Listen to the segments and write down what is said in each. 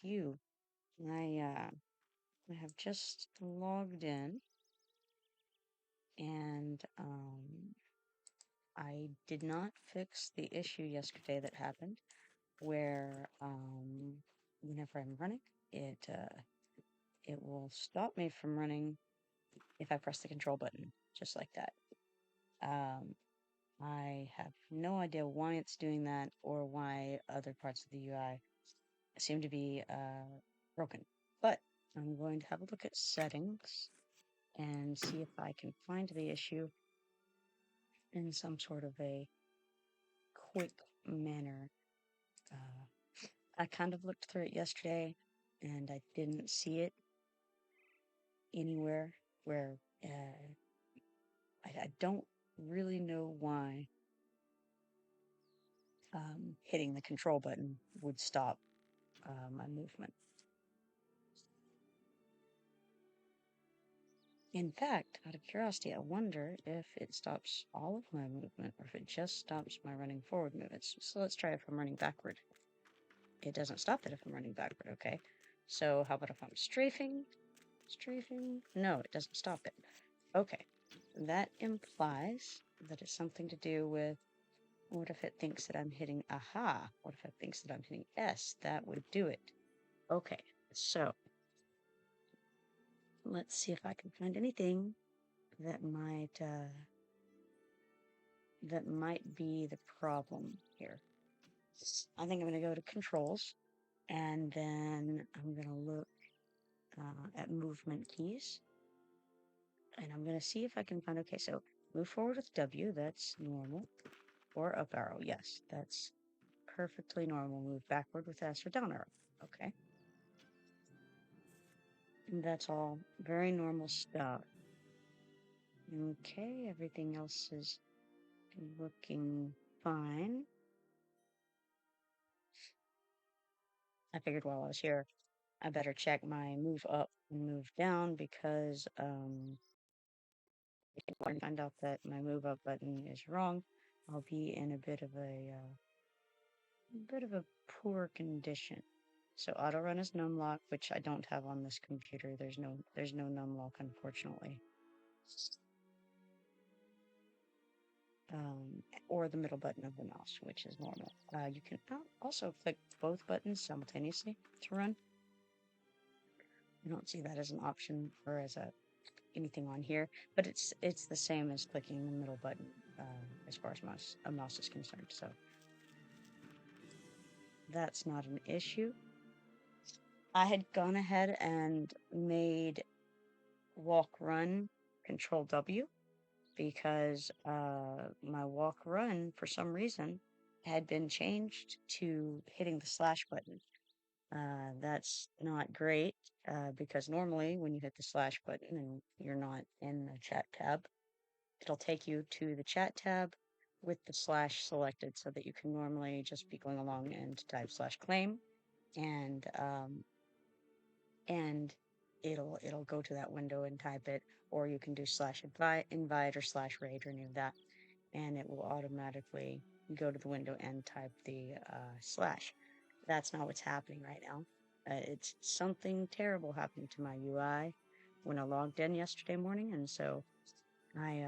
you. I have just logged in and I did not fix the issue yesterday that happened where whenever I'm running, it will stop me from running if I press the control button, just like that. I have no idea why it's doing that or why other parts of the UI seem to be broken. But I'm going to have a look at settings and see if I can find the issue in some sort of a quick manner. I kind of looked through it yesterday and I didn't see it anywhere where I don't really know why hitting the control button would stop my movement. In fact, out of curiosity, I wonder if it stops all of my movement or if it just stops my running forward movements. So let's try if I'm running backward. It doesn't stop it if I'm running backward, okay? So how about if I'm strafing? Strafing? No, it doesn't stop it. Okay, that implies that it's something to do with what if it thinks that I'm hitting aha? What if it thinks that I'm hitting S? That would do it. Okay, so let's see if I can find anything that might be the problem here. I think I'm going to go to controls and then I'm going to look at movement keys and I'm going to see if I can find, okay, so move forward with W, that's normal, or up arrow, yes, that's perfectly normal. Move backward with S or down arrow, okay. And that's all very normal stuff. Okay, everything else is looking fine. I figured while I was here, I better check my move up and move down because if I find out that my move up button is wrong, I'll be in a bit of a poor condition. So auto run is numlock, which I don't have on this computer. There's no numlock, unfortunately. Or the middle button of the mouse, which is normal. You can also click both buttons simultaneously to run. I don't see that as an option or as anything on here, but it's the same as clicking the middle button as far as a mouse is concerned. So that's not an issue. I had gone ahead and made walk run control W because my walk run for some reason had been changed to hitting the slash button. That's not great because normally when you hit the slash button and you're not in the chat tab, it'll take you to the chat tab with the slash selected so that you can normally just be going along and type slash claim and it'll go to that window and type it, or you can do slash invite or slash raid or any of that, and it will automatically go to the window and type the slash. That's not what's happening right now. It's something terrible happening to my UI when I logged in yesterday morning, and so I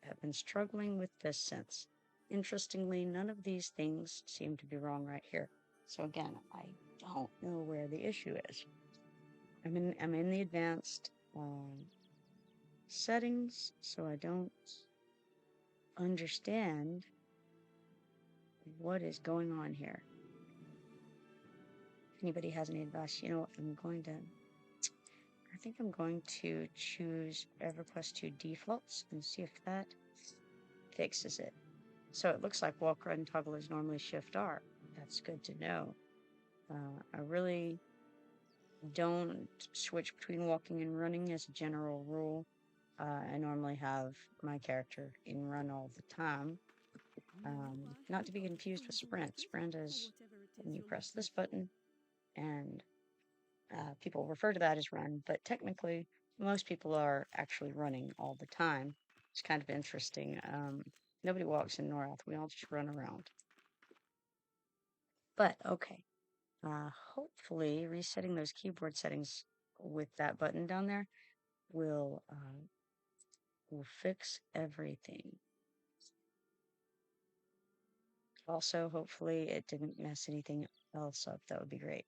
have been struggling with this since. Interestingly, none of these things seem to be wrong right here. So again, I don't know where the issue is. I'm in the advanced settings, so I don't understand what is going on here. If anybody has any advice, you know what, I think I'm going to choose EverQuest 2 defaults and see if that fixes it. So it looks like walk run toggle is normally Shift R. That's good to know. I really don't switch between walking and running as a general rule. I normally have my character in run all the time. Not to be confused with sprint. Sprint is when you press this button and people refer to that as run, but technically most people are actually running all the time. It's kind of interesting. Nobody walks in Norrath. We all just run around. But okay. Hopefully resetting those keyboard settings with that button down there will fix everything. Also, hopefully it didn't mess anything else up. That would be great.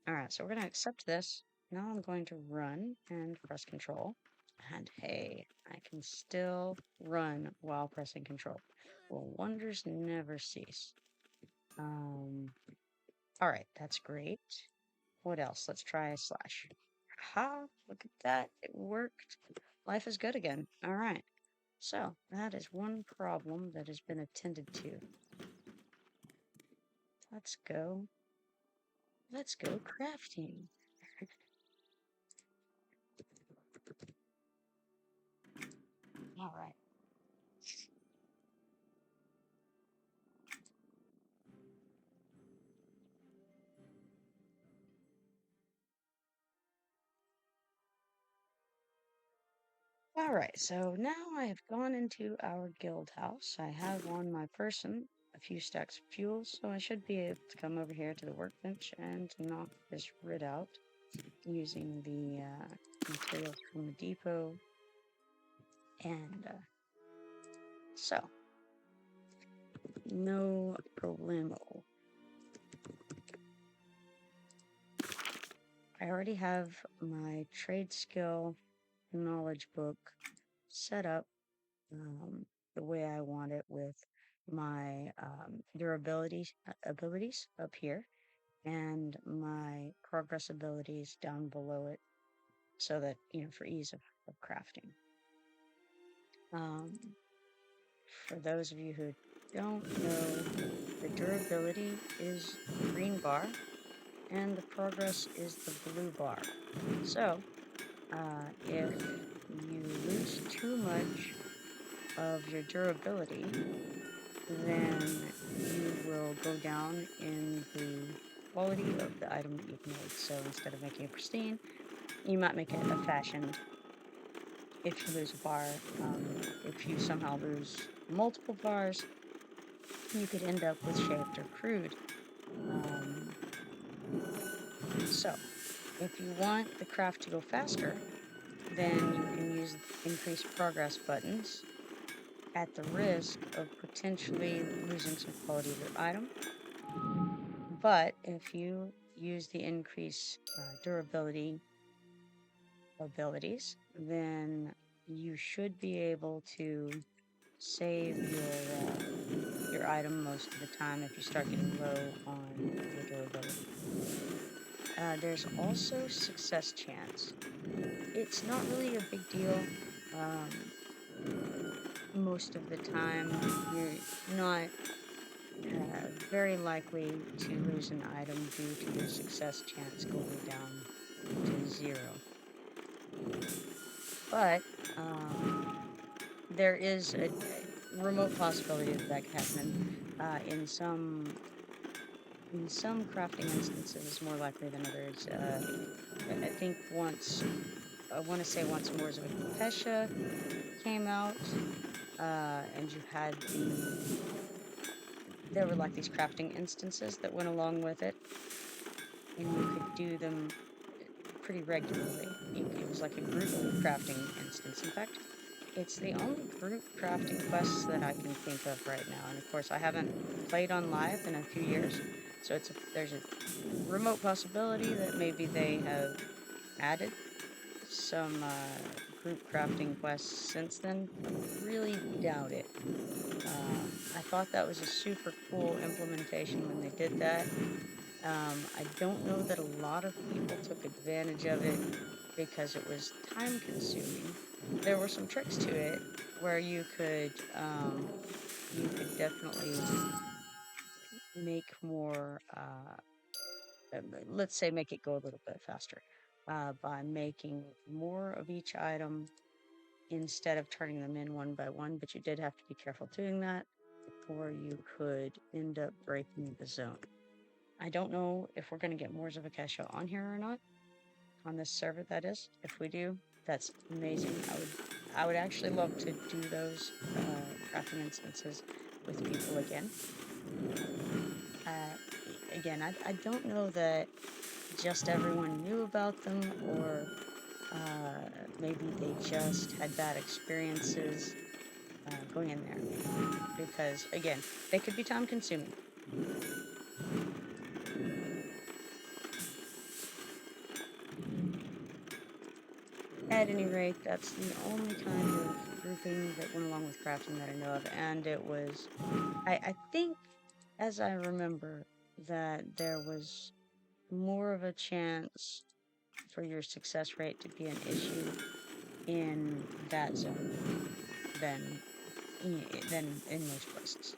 All right, so we're going to accept this. Now I'm going to run and press control. And hey, I can still run while pressing control. Well, wonders never cease. All right, that's great. What else? Let's try a slash. Ha! Look at that. It worked. Life is good again. All right. So that is one problem that has been attended to. Let's go. Let's go crafting. All right. All right, so now I have gone into our guild house. I have on my person a few stacks of fuel, so I should be able to come over here to the workbench and knock this rid out using the materials from the depot. And so, no problemo. I already have my Tradeskill knowledge book set up the way I want it with my durability abilities up here and my progress abilities down below it so that, for ease of crafting. For those of you who don't know, the durability is the green bar and the progress is the blue bar. So, if you lose too much of your durability, then you will go down in the quality of the item that you've made. So instead of making it pristine, you might make it a fashioned. If you lose a bar, if you somehow lose multiple bars, you could end up with shaped or crude. So if you want the craft to go faster, then you can use increased progress buttons at the risk of potentially losing some quality of your item. But if you use the increased durability abilities, then you should be able to save your item most of the time if you start getting low on your durability. There's also success chance. It's not really a big deal. Most of the time, you're not very likely to lose an item due to your success chance going down to 0. But there is a remote possibility that could happen. In some crafting instances, it's more likely than others. I think I want to say once Wars of Pesha came out, and you had there were like these crafting instances that went along with it, and you could do them pretty regularly. It was like a group crafting instance. In fact, it's the only group crafting quests that I can think of right now. And of course, I haven't played on live in a few years, so there's a remote possibility that maybe they have added some group crafting quests since then. I really doubt it. I thought that was a super cool implementation when they did that. I don't know that a lot of people took advantage of it because it was time consuming. There were some tricks to it where you could definitely make more, let's say make it go a little bit faster by making more of each item instead of turning them in one by one, but you did have to be careful doing that or you could end up breaking the zone. I don't know if we're going to get more Zavakesha on here or not. On this server, that is. If we do, that's amazing. I would actually love to do those crafting instances with people again. again, I don't know that just everyone knew about them, or maybe they just had bad experiences going in there. Because, again, they could be time consuming. At any rate, that's the only kind of grouping that went along with crafting that I know of, and it was, I think, as I remember, that there was more of a chance for your success rate to be an issue in that zone than than in most places.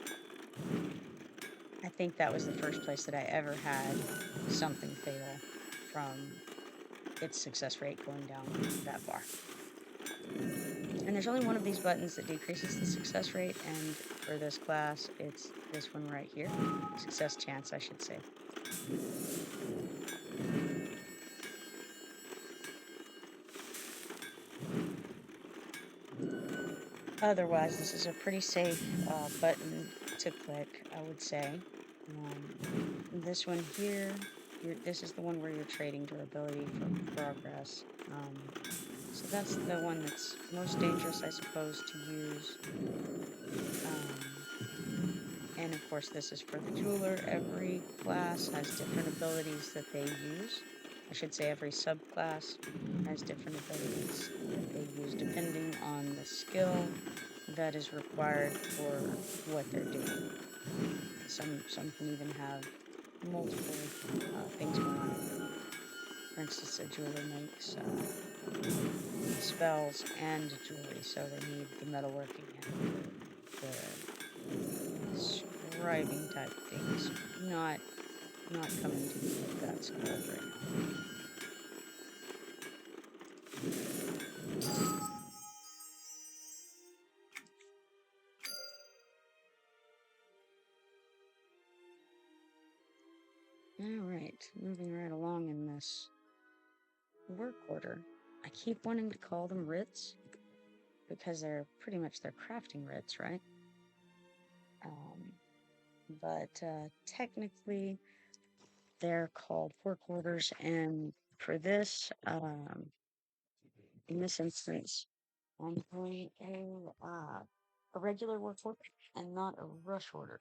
I think that was the first place that I ever had something fail from its success rate going down that far. And there's only one of these buttons that decreases the success rate, and for this class, it's this one right here. Success chance, I should say. Otherwise, this is a pretty safe button to click, I would say. This one here, this is the one where you're trading durability for progress. So that's the one that's most dangerous, I suppose, to use. And of course, this is for the jeweler. Every class has different abilities that they use. I should say every subclass has different abilities that they use depending on the skill that is required for what they're doing. Some can even have multiple things going on. For instance, a jeweler makes spells and jewelry, so they need the metalworking and the scribing type things. Not coming to me what that's called right now. Alright, moving right along in this work order. I keep wanting to call them writs because they're pretty much their crafting writs, right? But technically they're called work orders, and for this, in this instance, I'm doing a regular work order and not a rush order.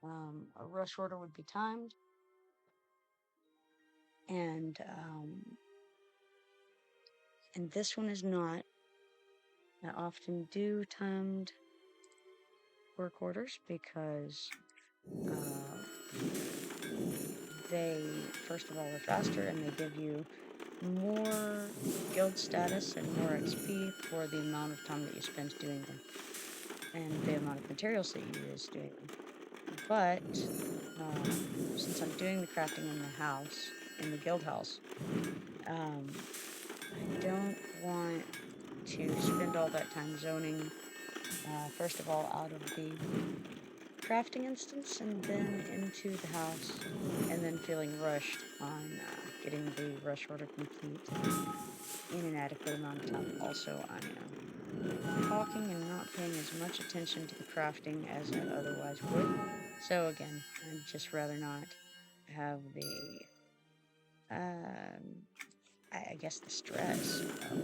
A rush order would be timed, and this one is not. I often do timed work orders because they, first of all, are faster, and they give you more guild status and more XP for the amount of time that you spend doing them, and the amount of materials that you use doing them. But since I'm doing the crafting in the house, in the guild house, I don't want to spend all that time zoning, first of all, out of the crafting instance and then into the house, and then feeling rushed on getting the rush order complete in an adequate amount of time. Also, I'm talking and not paying as much attention to the crafting as I otherwise would. So again, I'd just rather not have the, I guess, the stress of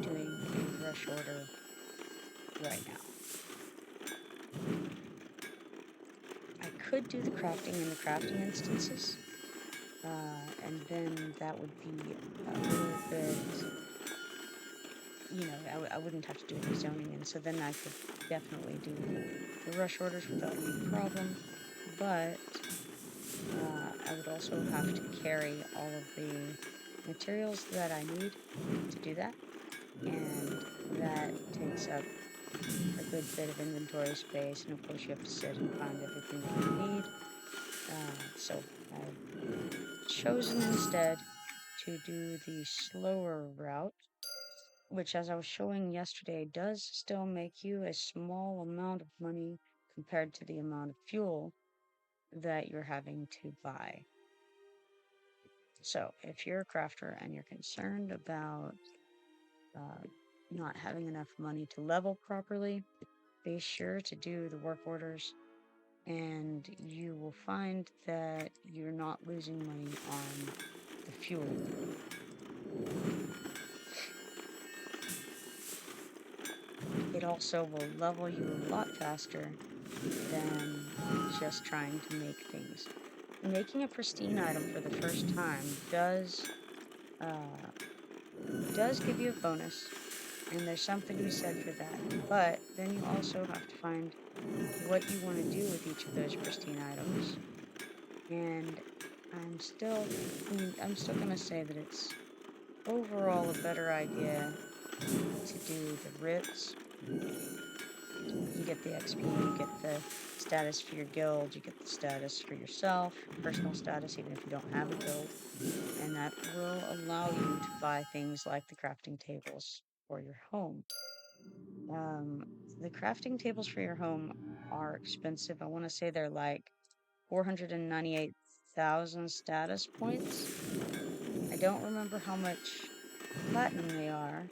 doing a rush order right now. I could do the crafting in the crafting instances, and then that would be a little bit, you know, I wouldn't have to do any zoning, and so then I could definitely do the rush orders without any problem, but I would also have to carry all of the materials that I need to do that, and that takes up a good bit of inventory space, and of course you have to sit and find everything that you need. So I've chosen instead to do the slower route, which, as I was showing yesterday, does still make you a small amount of money compared to the amount of fuel that you're having to buy. So if you're a crafter and you're concerned about not having enough money to level properly, be sure to do the work orders and you will find that you're not losing money on the fuel. It also will level you a lot faster than just trying to make things. Making a pristine item for the first time does give you a bonus, and there's something to be said for that. But then you also have to find what you want to do with each of those pristine items. And I'm still gonna say that it's overall a better idea to do the writs. You get the XP, you get the status for your guild, you get the status for yourself, personal status, even if you don't have a guild. And that will allow you to buy things like the crafting tables for your home. The crafting tables for your home are expensive. I want to say they're like 498,000 status points. I don't remember how much platinum they are,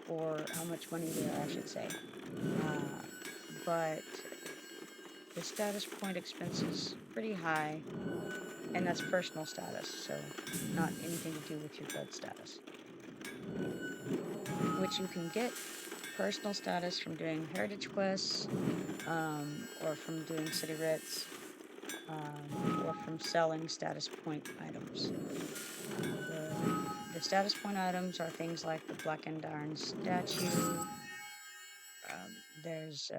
or how much money they are, I should say. But the status point expense is pretty high, and that's personal status, so not anything to do with your guild status. Which you can get personal status from doing heritage quests, or from doing city writs, or from selling status point items. The status point items are things like the blackened iron statue. There's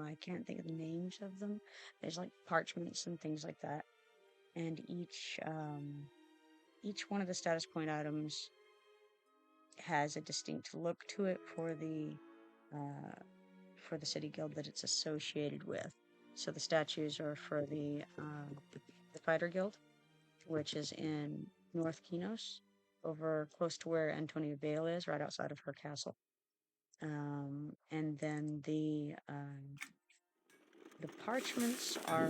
I can't think of the names of them. There's like parchments and things like that, and each one of the status point items has a distinct look to it for the city guild that it's associated with. So the statues are for the fighter guild, which is in North Kinos, over close to where Antonia Vale is, right outside of her castle. And then the parchments are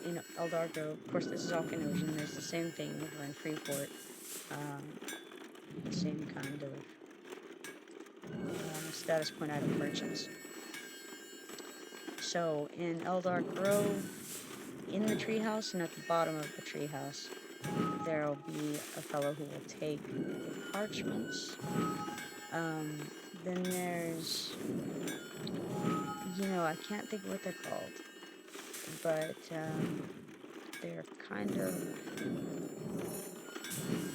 in Eldargo. Of course, this is Alkanosian. There's the same thing over in Freeport. The same kind of status point item merchants. So in Eldar Grove, in the treehouse and at the bottom of the treehouse, there will be a fellow who will take the parchments. Then there's, I can't think of what they're called, but they're kind of,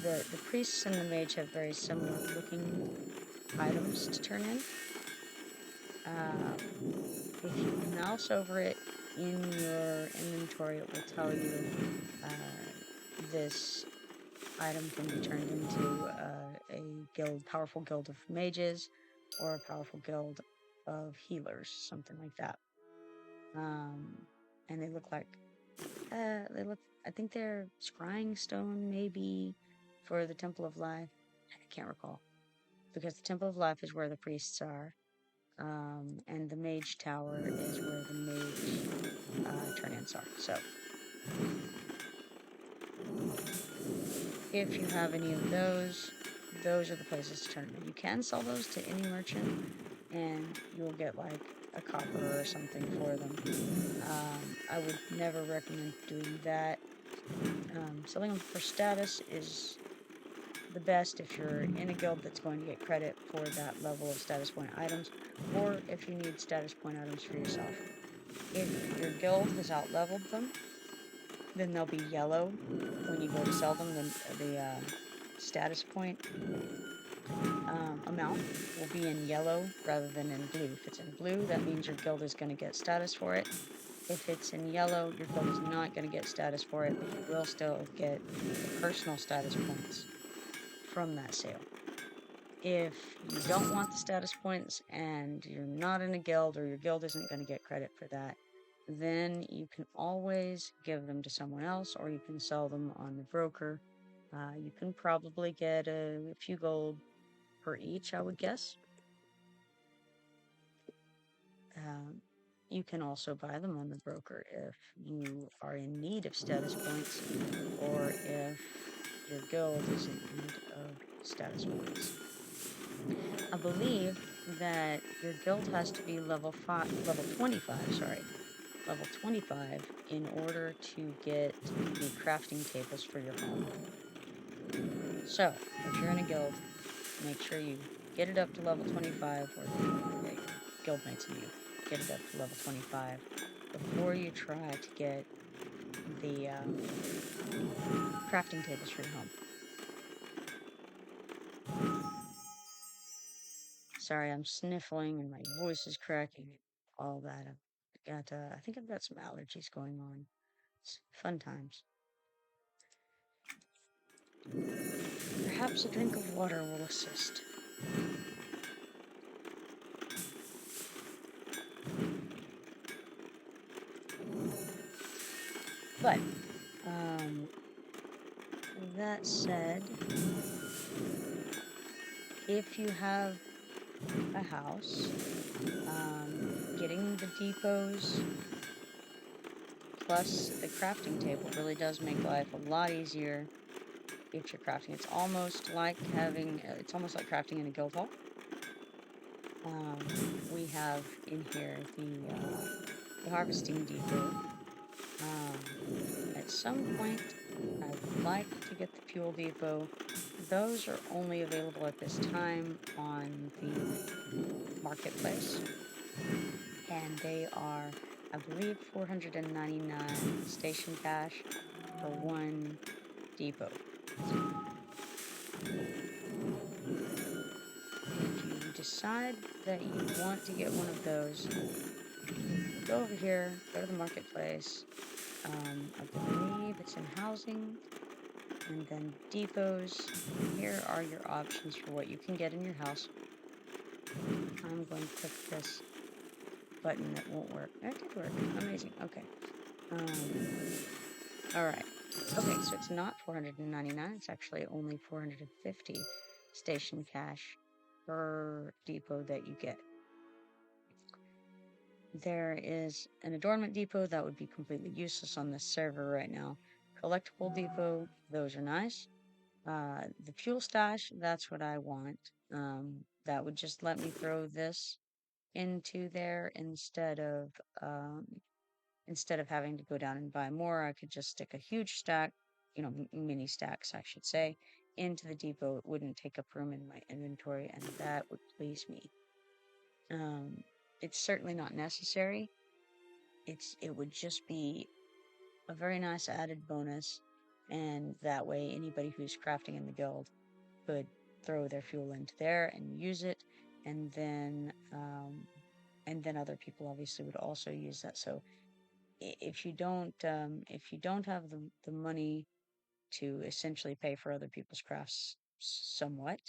the priests and the mage have very similar looking items to turn in. If you mouse over it in your inventory, it will tell you this item can be turned into a powerful guild of mages, or a powerful guild of healers, something like that. And they look like, I think they're scrying stone, maybe, for the Temple of Life. I can't recall, because the Temple of Life is where the priests are, and the Mage Tower is where the mage turn-ins are. So if you have any of those are the places to turn in. You can sell those to any merchant, and you'll get like a copper or something for them. I would never recommend doing that. Selling them for status is the best if you're in a guild that's going to get credit for that level of status point items, or if you need status point items for yourself. If your guild has out-leveled them, then they'll be yellow when you go to sell them. The status point amount will be in yellow rather than in blue. If it's in blue, that means your guild is going to get status for it. If it's in yellow, your guild is not going to get status for it, but you will still get the personal status points from that sale. If you don't want the status points and you're not in a guild, or your guild isn't going to get credit for that, then you can always give them to someone else, or you can sell them on the broker. You can probably get a few gold per each, I would guess. You can also buy them on the broker if you are in need of status points, or if your guild is in need of status points. I believe that your guild has to be level 25, sorry, level 25 in order to get the crafting tables for your home. So, if you're in a guild, make sure you get it up to level 25, or the guildmates and you get it up to level 25 before you try to get the crafting tables for your home. Sorry, I'm sniffling and my voice is cracking. All that. I think I've got some allergies going on. It's fun times. Perhaps a drink of water will assist. But, that said, if you have a house, getting the depots plus the crafting table really does make life a lot easier if you're crafting. It's almost like crafting in a guild hall. We have in here the harvesting depot. At some point, I would like to get the fuel depot. Those are only available at this time on the marketplace, and they are, I believe, 499 station cash for one depot. If you decide that you want to get one of those, go over here, go to the marketplace. I believe it's in housing, and then depots. Here are your options for what you can get in your house. I'm going to click this button that won't work. That did work. Amazing. Okay. Alright. Okay, so it's not 499. It's actually only 450 station cash per depot that you get. There is an adornment depot that would be completely useless on this server right now. Collectible depot, those are nice. The fuel stash, that's what I want. That would just let me throw this into there instead of having to go down and buy more. I could just stick a huge stack, mini stacks, I should say, into the depot. It wouldn't take up room in my inventory, and that would please me. It's certainly not necessary. It would just be a very nice added bonus, and that way anybody who's crafting in the guild could throw their fuel into there and use it, and then other people obviously would also use that. So if you don't have the money to essentially pay for other people's crafts somewhat,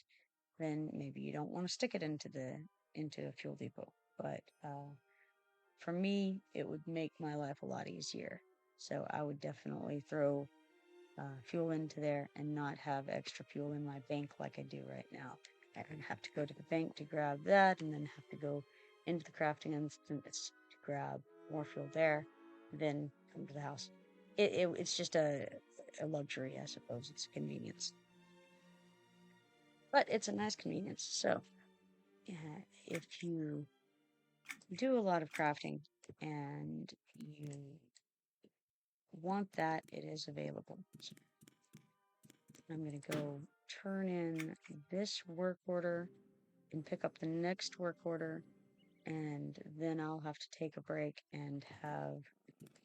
then maybe you don't want to stick it into a fuel depot. But for me, it would make my life a lot easier. So I would definitely throw fuel into there and not have extra fuel in my bank like I do right now. I don't have to go to the bank to grab that, and then have to go into the crafting instance to grab more fuel there, then come to the house. It's just a luxury, I suppose. It's a convenience. But it's a nice convenience. So, if you do a lot of crafting and you want that, it is available. So I'm going to go turn in this work order and pick up the next work order, and then I'll have to take a break and have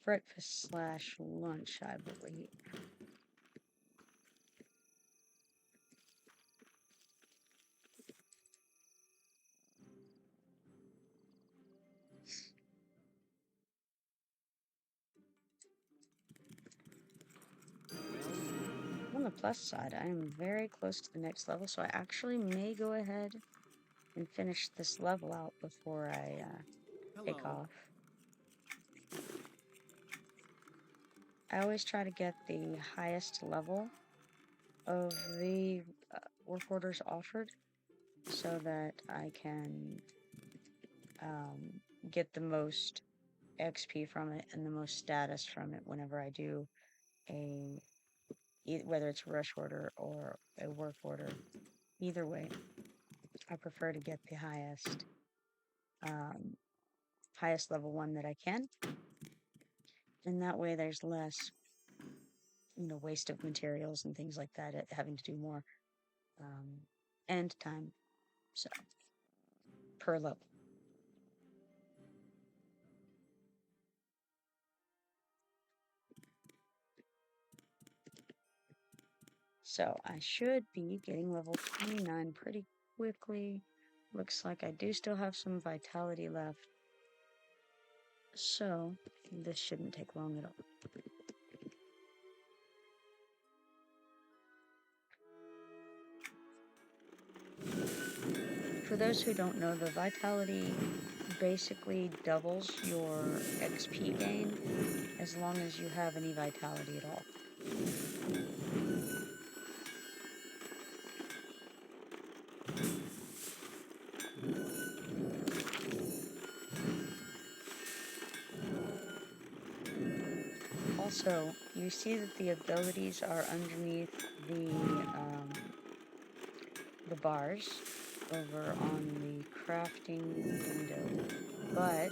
breakfast / lunch, I believe. On the plus side, I am very close to the next level, so I actually may go ahead and finish this level out before I take off. I always try to get the highest level of the work orders offered so that I can get the most XP from it and the most status from it whenever I do whether it's a rush order or a work order. Either way, I prefer to get the highest level one that I can, and that way there's less, waste of materials and things like that, having to do more end time, so per level. So I should be getting level 29 pretty quickly. Looks like I do still have some vitality left, so this shouldn't take long at all. For those who don't know, the vitality basically doubles your XP gain as long as you have any vitality at all. Also, you see that the abilities are underneath the bars over on the crafting window, but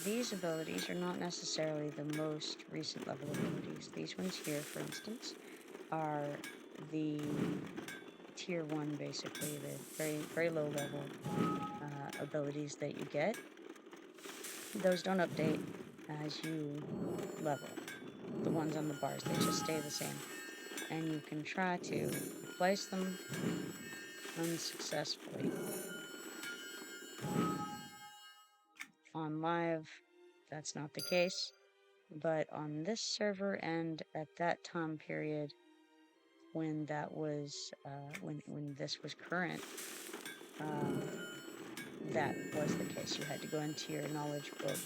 these abilities are not necessarily the most recent level abilities. These ones here, for instance, are the tier 1, basically, the very, very low level abilities that you get. Those don't update as you level. The ones on the bars, they just stay the same. And you can try to replace them unsuccessfully. On live, that's not the case, but on this server and at that time period when that was, when this was current, that was the case. You had to go into your knowledge book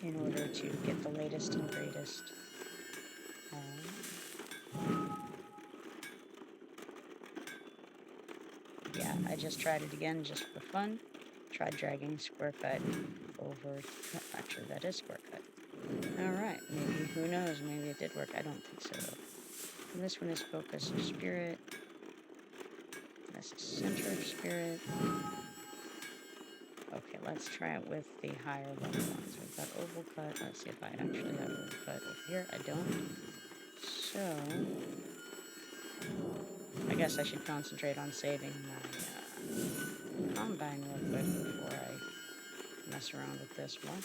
in order to get the latest and greatest. Yeah, I just tried it again just for fun. Tried dragging square cut over. Actually, that is square cut. Alright, maybe, who knows, maybe it did work. I don't think so. And this one is focus of spirit. This is center of spirit. Okay, let's try it with the higher level ones. We've got oval cut. Let's see if I actually have oval cut over here. I don't. So, I guess I should concentrate on saving my combine real quick before I mess around with this one.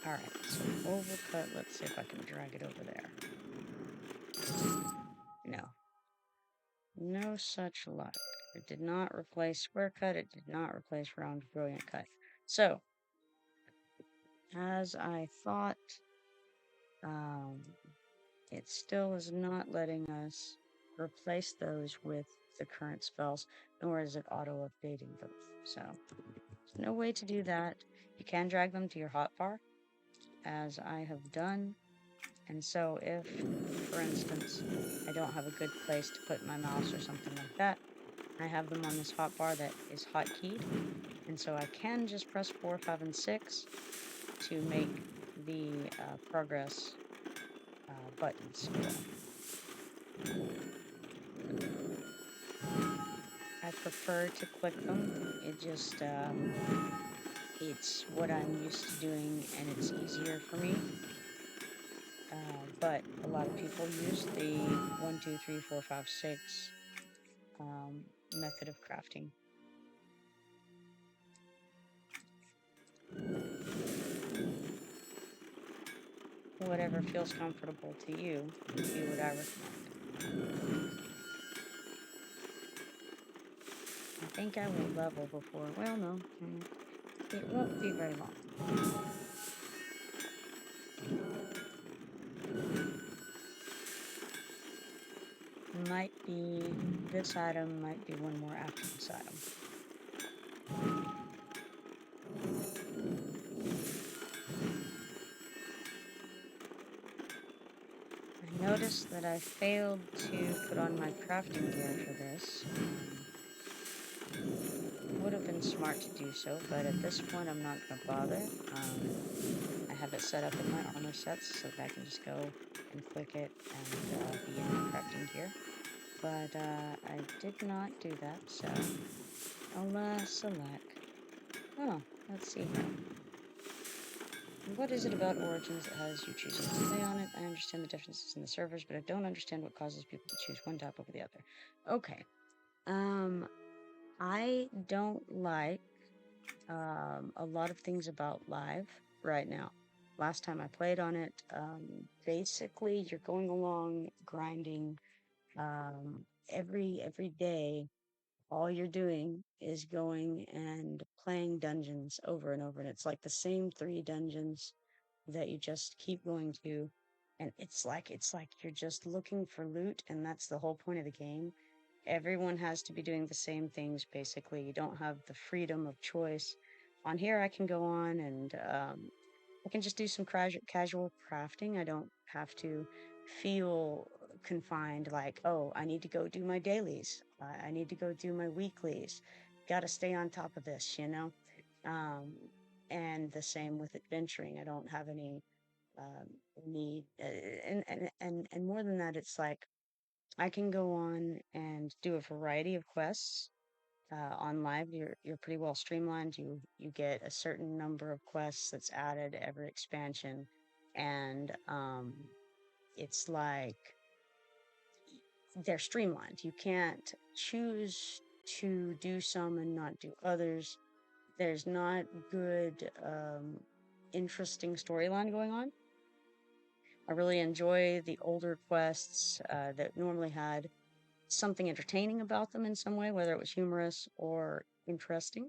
Alright, so oval cut. Let's see if I can drag it over there. No. No such luck. It did not replace square cut. It did not replace round brilliant cut. So, as I thought, it still is not letting us replace those with the current spells, nor is it auto-updating them. So, there's no way to do that. You can drag them to your hotbar, as I have done. And so if, for instance, I don't have a good place to put my mouse or something like that, I have them on this hotbar that is hotkeyed. And so I can just press 4, 5, and 6 to make the progress buttons go. I prefer to click them. It just, it's what I'm used to doing, and it's easier for me. But a lot of people use the 1, 2, 3, 4, 5, 6 method of crafting. Whatever feels comfortable to you would be what I recommend. I think I will level before, well, no, it won't be very long. Might be this item, might be one more after this item. I noticed that I failed to put on my crafting gear for this. Would have been smart to do so, but at this point I'm not going to bother. I have it set up in my armor sets so that I can just go and click it and begin my crafting gear. But I did not do that, so I'll select. Oh, let's see here. What is it about Origins that has you choosing to play on it? I understand the differences in the servers, but I don't understand what causes people to choose one type over the other. Okay. I don't like a lot of things about live right now. Last time I played on it, basically you're going along grinding every day. All you're doing is going and playing dungeons over and over, and it's like the same three dungeons that you just keep going to, and it's like you're just looking for loot, and that's the whole point of the game. Everyone has to be doing the same things basically. You don't have the freedom of choice. On here I can go on and I can just do some casual crafting. I don't have to feel confined like, oh, I need to go do my dailies. I need to go do my weeklies. Got to stay on top of this, you know? Um, and the same with adventuring. I don't have any um, need, and more than that, it's like I can go on and do a variety of quests. On live, you're pretty well streamlined. You get a certain number of quests that's added every expansion, and it's like they're streamlined. You can't choose to do some and not do others. There's not good, interesting storyline going on. I really enjoy the older quests that normally had something entertaining about them in some way, whether it was humorous or interesting.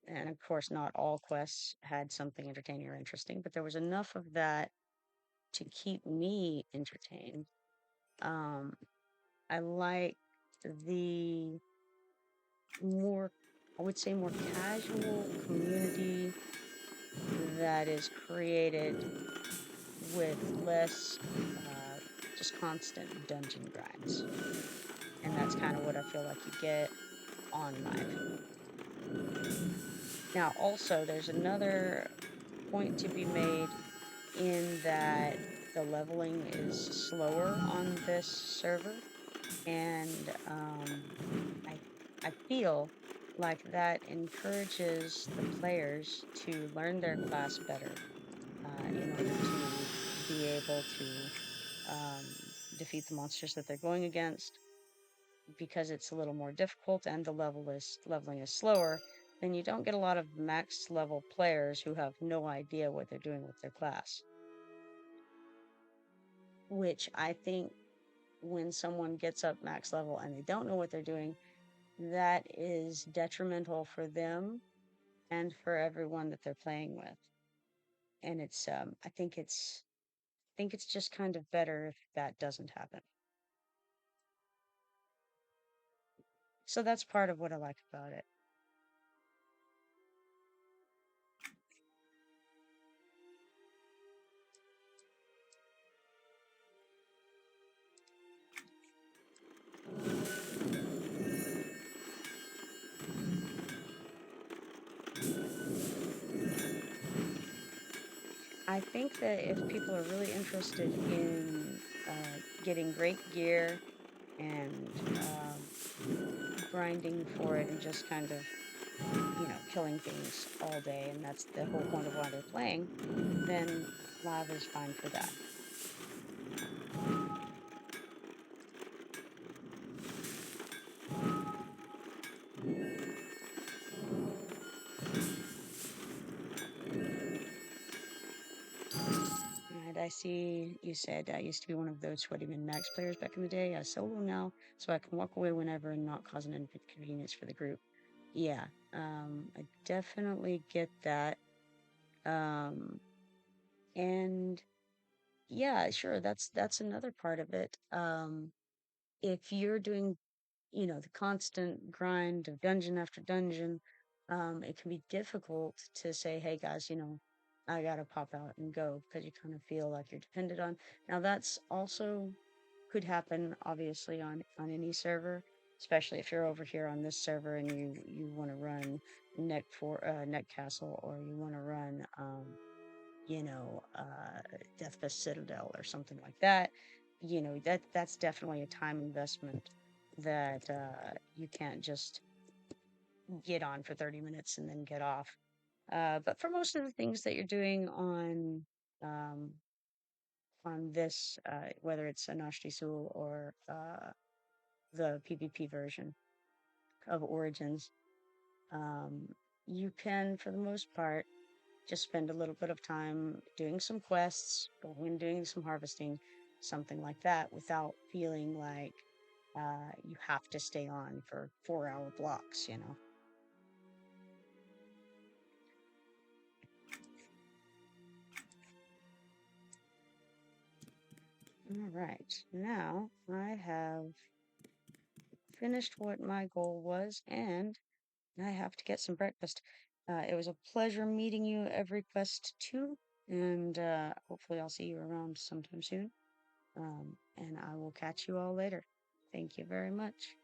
And of course, not all quests had something entertaining or interesting, but there was enough of that to keep me entertained. Um, I like the more, I would say, more casual community that is created with less just constant dungeon grinds. And that's kind of what I feel like you get on live. Now, also, there's another point to be made in that the leveling is slower on this server, and I I feel like that encourages the players to learn their class better in order to be able to defeat the monsters that they're going against. Because it's a little more difficult and the leveling is slower, then you don't get a lot of max level players who have no idea what they're doing with their class. Which I think when someone gets up max level and they don't know what they're doing, that is detrimental for them and for everyone that they're playing with. And it's I think it's just kind of better if that doesn't happen. So that's part of what I like about it. I think that if people are really interested in getting great gear and grinding for it and just kind of, killing things all day, and that's the whole point of why they're playing, then live is fine for that. And I see you said I used to be one of those sweaty min max players back in the day. I solo now, so I can walk away whenever and not cause an inconvenience for the group. Yeah, I definitely get that. Um, and yeah, sure, that's another part of it. If you're doing, the constant grind of dungeon after dungeon, it can be difficult to say, hey guys, I gotta pop out and go because you kind of feel like you're dependent on. Now that's also could happen obviously on any server, especially if you're over here on this server and you want to run Neck Castle or you want to run Deathfist Citadel or something like that, that's definitely a time investment that you can't just get on for 30 minutes and then get off. But for most of the things that you're doing um, on this, whether it's Anashti Sul or the PvP version of Origins, um, you can, for the most part, just spend a little bit of time doing some quests, going and doing some harvesting, something like that, without feeling like you have to stay on for 4-hour blocks. All right, now I have finished what my goal was, and I have to get some breakfast. It was a pleasure meeting you, EverQuest 2, and hopefully I'll see you around sometime soon. And I will catch you all later. Thank you very much.